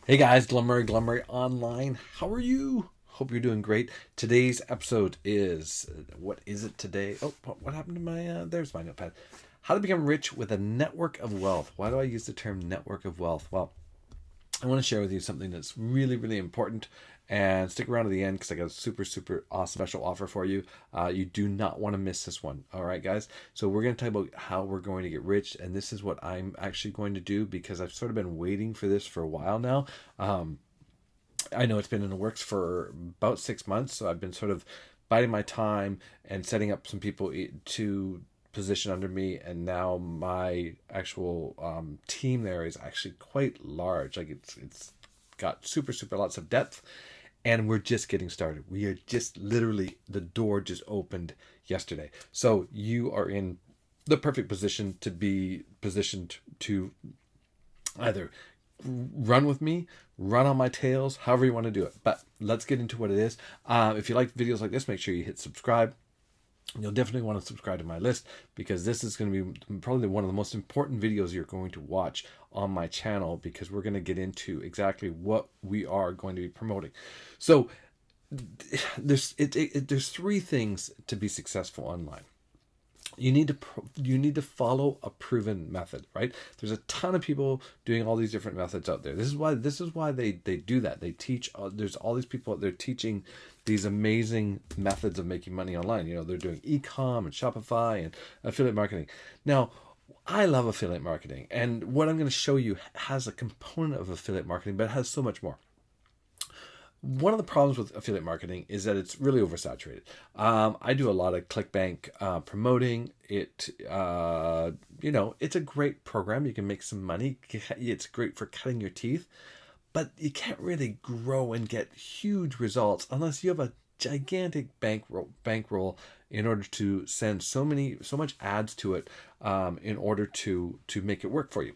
Hey guys, Glummery Online. How are you? Hope you're doing great. Today's episode is what is it today? Oh, what happened to my? There's my notepad. How to become rich with a network of wealth. Why do I use the term network of wealth? Well, I want to share with you something that's really, really important. And stick around to the end because I got a super awesome special offer for you. You do not want to miss this one. All right, guys. So we're going to talk about how we're going to get rich, and this is what I'm actually going to do because I've sort of been waiting for this for a while now. I know it's been in the works for about 6 months, so I've been sort of biding my time and setting up some people to position under me, and now my actual team there is actually quite large. Like it's got super lots of depth, and we're just getting started. We are just literally the door just opened yesterday, so you are in the perfect position to be positioned to either run with me, run on my tails, however you want to do it. But let's get into what it is. If you like videos like this, make sure you hit subscribe. You'll definitely want to subscribe to my list because this is going to be probably one of the most important videos you're going to watch on my channel, because we're going to get into exactly what we are going to be promoting. So there's three things to be successful online. You need to follow a proven method, right? There's a ton of people doing all these different methods out there. This is why they do that. They teach. There's all these people out there teaching these amazing methods of making money online. You know, they're doing e-com and Shopify and affiliate marketing. Now, I love affiliate marketing, and what I'm going to show you has a component of affiliate marketing, but it has so much more. One of the problems with affiliate marketing is that it's really oversaturated. I do a lot of ClickBank promoting it. It's a great program. You can make some money. It's great for cutting your teeth, but you can't really grow and get huge results unless you have a gigantic bankroll in order to send so much ads to it, in order to make it work for you.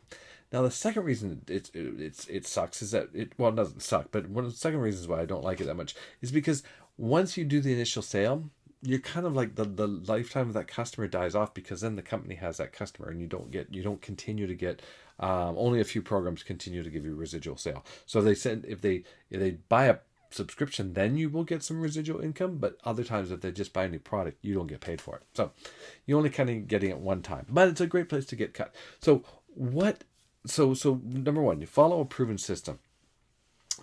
Now, the second reason it sucks is that it doesn't suck, but one of the second reasons why I don't like it that much is because once you do the initial sale, you're kind of like the lifetime of that customer dies off, because then the company has that customer, and you don't continue to get, only a few programs continue to give you residual sale. So if they buy a subscription, then you will get some residual income, but other times if they just buy a new product, you don't get paid for it. So you only kind of getting it one time, but it's a great place to get cut. So number one, you follow a proven system.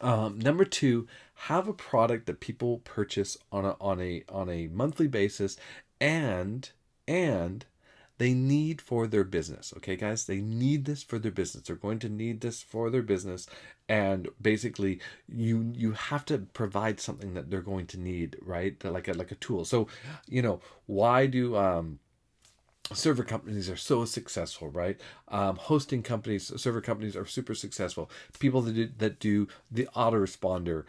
Number two, have a product that people purchase on a monthly basis, and they need for their business. Okay, guys, they need this for their business. They're going to need this for their business, and basically, you have to provide something that they're going to need, right? Like a tool. So, why do server companies are so successful, right? Hosting companies, server companies are super successful. People that do the autoresponder,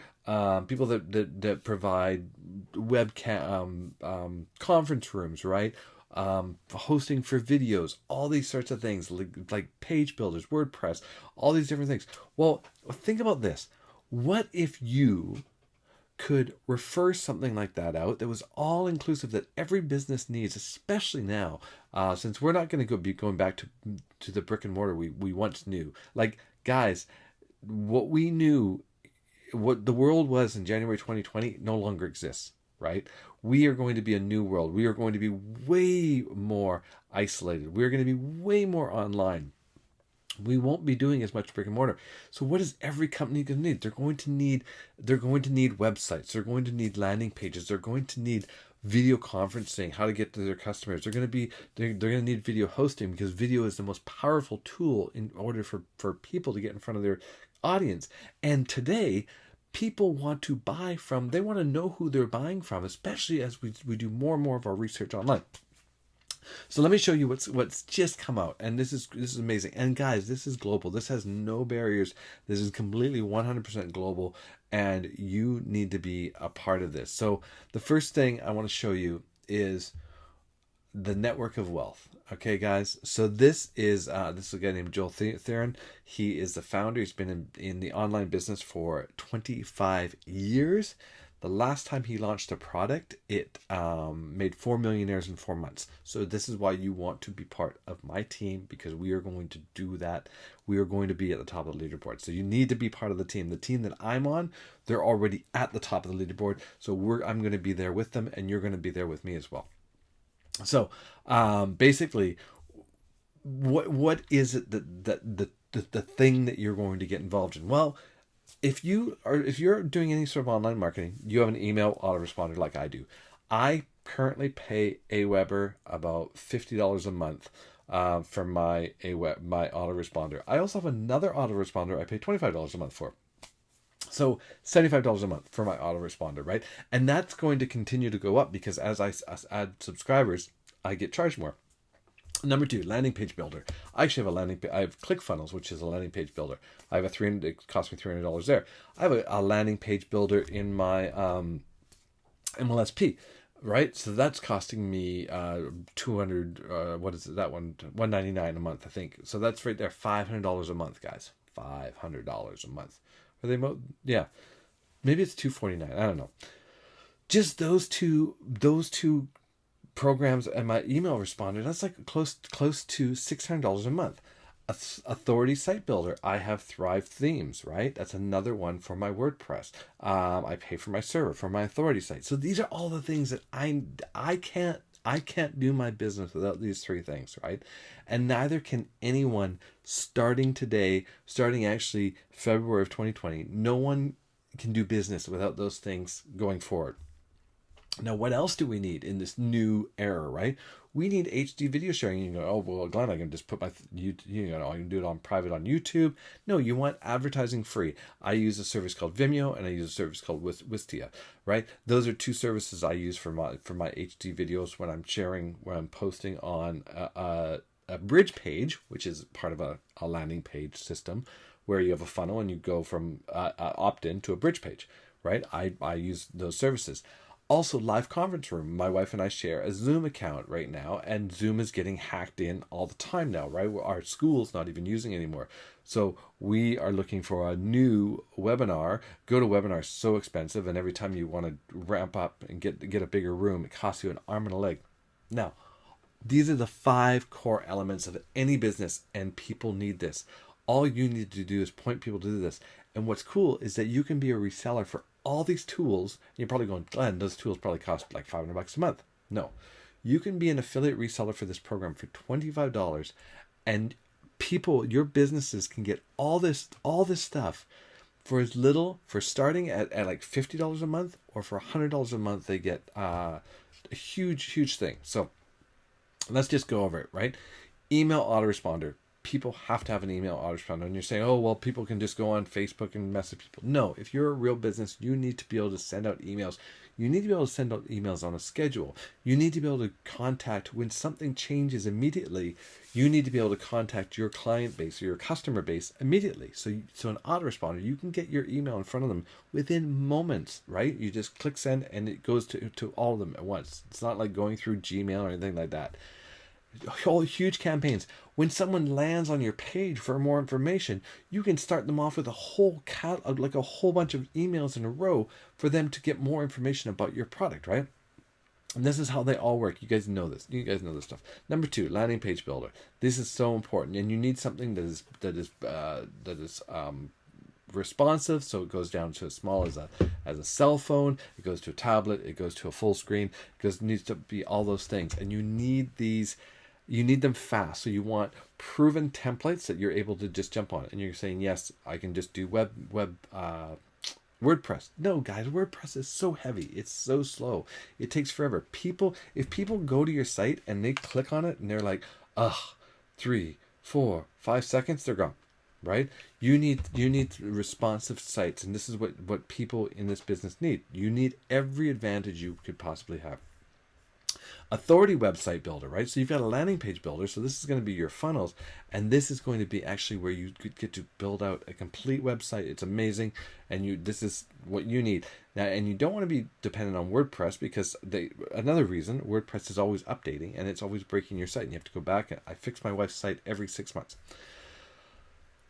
people that provide webcam, conference rooms, right? Hosting for videos, all these sorts of things, like page builders, WordPress, all these different things. Well, think about this. What if you could refer something like that out that was all inclusive, that every business needs, especially now, since we're not going to be going back to the brick and mortar we once knew. Like, guys, what we knew, what the world was in January 2020, no longer exists, right? We are going to be a new world. We are going to be way more isolated. We are going to be way more online. We won't be doing as much brick and mortar. So what is every company going to need? They're going to need websites. They're going to need landing pages. They're going to need video conferencing, how to get to their customers. They're going to need video hosting, because video is the most powerful tool in order for people to get in front of their audience. And today, people want to buy from, they want to know who they're buying from, especially as we do more and more of our research online. So let me show you what's just come out, and this is amazing. And guys, this is global. This has no barriers. This is completely 100% global, and you need to be a part of this. So the first thing I want to show you is the network of wealth. Okay, guys. So this is a guy named Joel Theron. He is the founder. He's been in the online business for 25 years. The last time he launched a product, it made 4 millionaires in 4 months. So this is why you want to be part of my team, because we are going to do that. We are going to be at the top of the leaderboard. So you need to be part of the team. The team that I'm on, they're already at the top of the leaderboard. So I'm going to be there with them, and you're going to be there with me as well. So basically, what is it the thing that you're going to get involved in? Well, if you're doing any sort of online marketing, you have an email autoresponder like I do. I currently pay AWeber about $50 a month for my autoresponder. I also have another autoresponder I pay $25 a month for. So $75 a month for my autoresponder, right? And that's going to continue to go up because as I add subscribers, I get charged more. Number 2, landing page builder. I actually have I have Clickfunnels, which is a landing page builder. I have it cost me $300 there. I have a landing page builder in my MLSP, right? So that's costing me 200. What is it? That one, $199 a month, I think. So that's right there, $500 a month, guys. $500 a month. Are they? Yeah, maybe it's $249. I don't know. Just those two programs and my email responder, that's like close to $600 a month. Authority site builder, I have Thrive Themes, right? That's another one for my WordPress. I pay for my server for my authority site. So these are all the things that I can't do my business without these 3 things, right? And neither can anyone starting today, starting actually February of 2020. No one can do business without those things going forward. Now, what else do we need in this new era, right? We need HD video sharing. You go, oh, well, Glenn, I can just put my, I can do it on private on YouTube. No, you want advertising free. I use a service called Vimeo and I use a service called Wistia, right? Those are 2 services I use for my HD videos when I'm posting on a bridge page, which is part of a landing page system where you have a funnel and you go from opt-in to a bridge page, right? I use those services. Also, live conference room. My wife and I share a Zoom account right now, and Zoom is getting hacked in all the time now, right? Our school's not even using it anymore. So we are looking for a new webinar. GoToWebinar is so expensive, and every time you want to ramp up and get a bigger room, it costs you an arm and a leg. Now, these are the 5 core elements of any business, and people need this. All you need to do is point people to this. And what's cool is that you can be a reseller for all these tools. You're probably going, Glenn, those tools probably cost like $500 a month. No, you can be an affiliate reseller for this program for $25, and your businesses can get all this stuff for as little, for starting at like $50 a month, or for $100 a month, they get a huge thing. So let's just go over it, right? Email autoresponder. People have to have an email autoresponder. And you're saying, oh, well, people can just go on Facebook and message people. No, if you're a real business, you need to be able to send out emails. You need to be able to send out emails on a schedule. You need to be able to contact when something changes immediately. You need to be able to contact your client base or your customer base immediately. So an autoresponder, you can get your email in front of them within moments, right? You just click send and it goes to all of them at once. It's not like going through Gmail or anything like that. Whole huge campaigns. When someone lands on your page for more information, you can start them off with a whole like a whole bunch of emails in a row for them to get more information about your product, right? And this is how they all work. You guys know this. You guys know this stuff. Number 2, landing page builder. This is so important, and you need something that is responsive, so it goes down to as small as a cell phone. It goes to a tablet. It goes to a full screen. It needs to be all those things, and you need these. You need them fast. So you want proven templates that you're able to just jump on. And you're saying, yes, I can just do WordPress. No, guys, WordPress is so heavy. It's so slow. It takes forever. If people go to your site and they click on it and they're like, 3, 4, 5 seconds, they're gone. Right? You need responsive sites. And this is what people in this business need. You need every advantage you could possibly have. Authority website builder, right? So you've got a landing page builder. So this is going to be your funnels. And this is going to be actually where you get to build out a complete website. It's amazing. And this is what you need. Now, and you don't want to be dependent on WordPress because another reason, WordPress is always updating and it's always breaking your site. And you have to go back. I fix my wife's site every 6 months.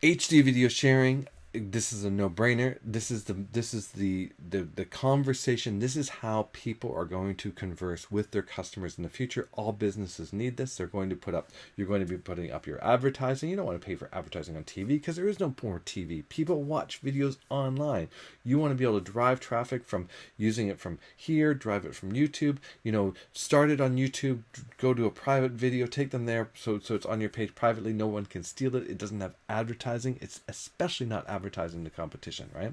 HD video sharing. this is a no-brainer. This is the conversation. This is how people are going to converse with their customers in the future. All businesses need this. You're going to be putting up your advertising. You don't want to pay for advertising on TV because there is no more TV. People watch videos online. You want to be able to drive traffic from using it from here, drive it from YouTube. Start it on YouTube, go to a private video, take them there so it's on your page privately. No one can steal it. It doesn't have advertising. It's especially not advertising the competition, right?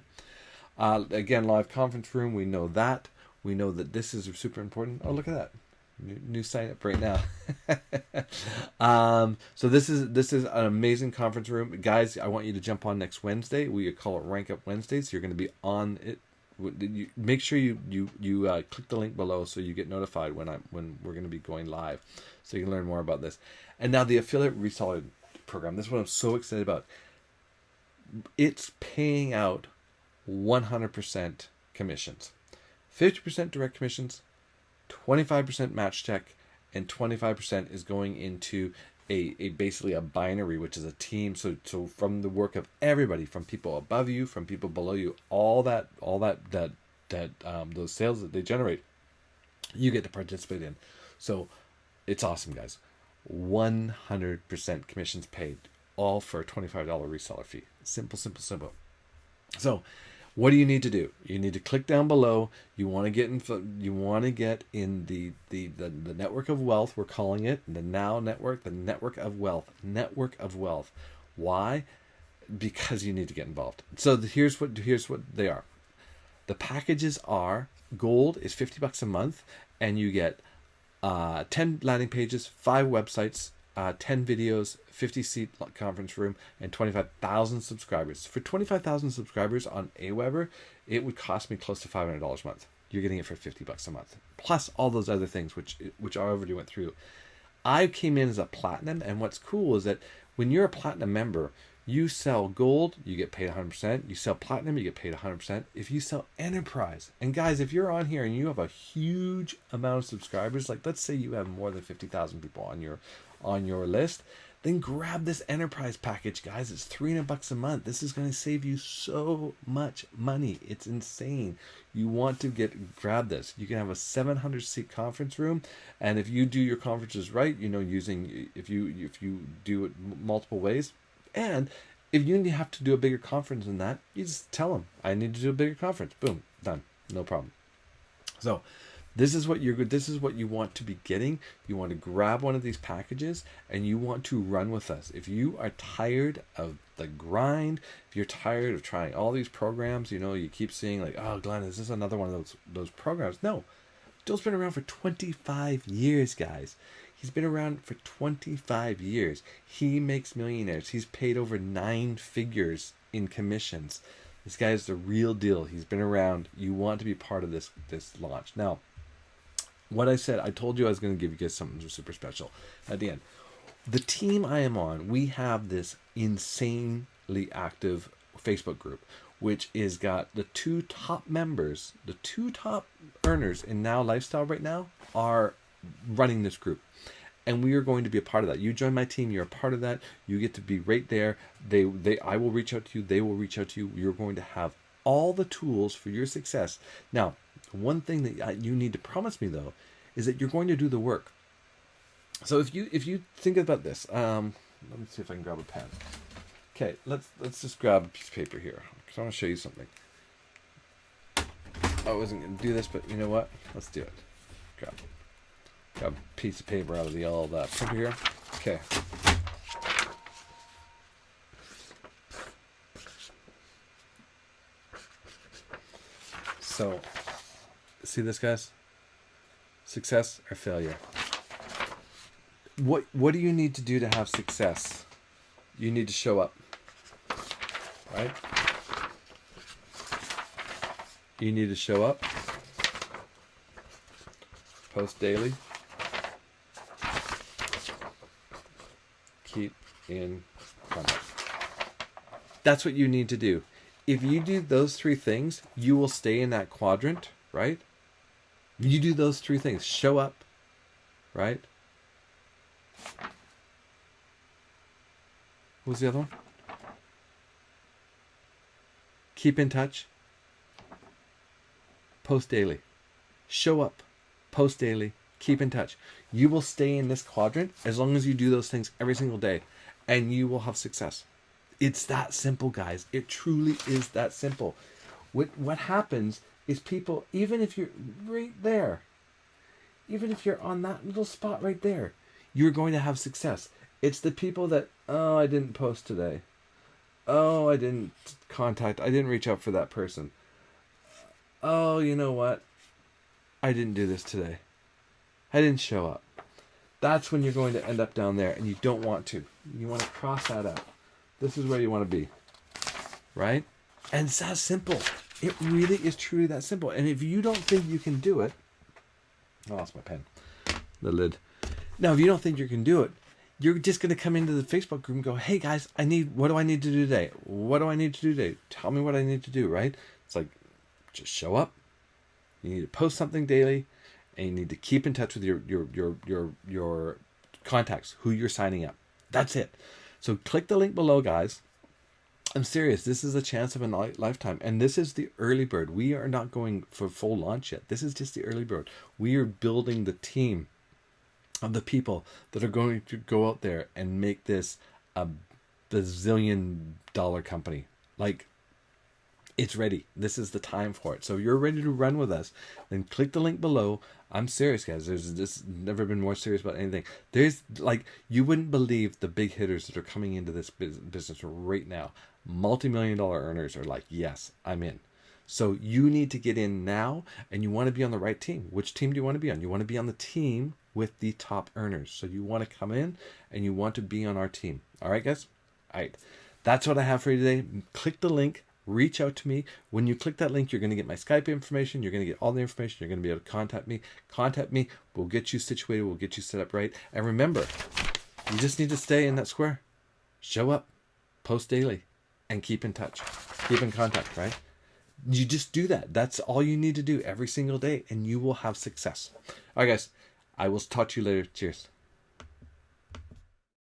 Again, live conference room. We know that. We know that this is super important. Oh, look at that. New sign up right now. So this is an amazing conference room. Guys, I want you to jump on next Wednesday. We call it Rank Up Wednesdays. You're going to be on it. Make sure you click the link below so you get notified when we're going to be going live, so you can learn more about this. And now the affiliate reseller program. This is what I'm so excited about. It's paying out 100% commissions, 50% direct commissions, 25% match check, and 25% is going into a basically a binary, which is a team. So from the work of everybody, from people above you, from people below you, all that those sales that they generate, you get to participate in. So it's awesome, guys. 100% commissions paid, all for a $25 reseller fee. Simple. So what do you need to do? You need to click down below. You want to get in the network of wealth. We're calling it the Now Network, the network of wealth. Why? Because you need to get involved. So here's what they are. The packages are: gold is $50 a month, and you get 10 landing pages, 5 websites, 10 videos, 50-seat conference room, and 25,000 subscribers. For 25,000 subscribers on Aweber, it would cost me close to $500 a month. You're getting it for $50 a month, plus all those other things which I already went through. I came in as a platinum, and what's cool is that when you're a platinum member, you sell gold, you get paid 100%. You sell platinum, you get paid 100%. If you sell enterprise, and guys, if you're on here and you have a huge amount of subscribers, like let's say you have more than 50,000 people on your list, then grab this enterprise package, guys. It's $300 a month. This is going to save you so much money. It's insane. You want to grab this. You can have a 700-seat conference room, and if you do your conferences right, if you do it multiple ways, and if you have to do a bigger conference than that, you just tell them, I need to do a bigger conference. Boom, done, no problem. So this is what you want to be getting. You want to grab one of these packages and you want to run with us. If you are tired of the grind, if you're tired of trying all these programs, you keep seeing like, oh, Glenn, is this another one of those programs? No, Joel's been around for 25 years, guys. He's been around for 25 years. He makes millionaires. He's paid over 9 figures in commissions. This guy is the real deal. He's been around. You want to be part of this launch. Now, what I said, I told you I was going to give you guys something super special at the end. The team I am on, we have this insanely active Facebook group, which is got the 2 top members, the 2 top earners in Now Lifestyle right now are running this group. And we are going to be a part of that. You join my team, you're a part of that. You get to be right there. I will reach out to you. They will reach out to you. You're going to have all the tools for your success. Now, one thing that you need to promise me, though, is that you're going to do the work. So if you think about this, let me see if I can grab a pen. Okay, let's just grab a piece of paper here, because I want to show you something. I wasn't going to do this, but you know what? Let's do it. Grab a piece of paper out of the old printer here. Okay. So, see this, guys? Success or failure. What do you need to do to have success? You need to show up, right? You need to show up, post daily, keep in contact. That's what you need to do. If you do those 3 things, you will stay in that quadrant, right? You do those 3 things. Show up, right? What was the other one? keep in touch, post daily. Show up, post daily, keep in touch. You will stay in this quadrant as long as you do those things every single day, and you will have success. It's that simple, guys. It truly is that simple. What happens is people, even if you're right there, even if you're on that little spot right there, you're going to have success. It's the people that, oh, I didn't post today. Oh, I didn't reach out for that person. Oh, you know what? I didn't do this today. I didn't show up. That's when you're going to end up down there, and you don't want to. You want to cross that out. This is where you want to be. Right? And it's that simple. It really is truly that simple. And if you don't think you can do it, I lost my pen. The lid. Now, if you don't think you can do it, you're just going to come into the Facebook group and go, hey guys, what do I need to do today? What do I need to do today? Tell me what I need to do, right? It's like, just show up. You need to post something daily, and you need to keep in touch with your contacts, who you're signing up. That's it. So click the link below, guys. I'm serious. This is a chance of a lifetime. And this is the early bird. We are not going for full launch yet. This is just the early bird. We are building the team of the people that are going to go out there and make this a bazillion-dollar company. Like, it's ready. This is the time for it. So if you're ready to run with us, then click the link below. I'm serious, guys. There's this never been more serious about anything. There's like, you wouldn't believe the big hitters that are coming into this business right now. Multi-million-dollar earners are like, yes, I'm in. So you need to get in now, and you want to be on the right team. Which team do you want to be on? You want to be on the team with the top earners. So you want to come in and you want to be on our team. All right, guys? All right. That's what I have for you today. Click the link. Reach out to me. When you click that link, you're going to get my Skype information. You're going to get all the information. You're going to be able to contact me. Contact me. We'll get you situated. We'll get you set up right. And remember, you just need to stay in that square. Show up. Post daily. And keep in touch. Keep in contact, right? You just do that. That's all you need to do every single day, and you will have success. All right, guys. I will talk to you later. Cheers.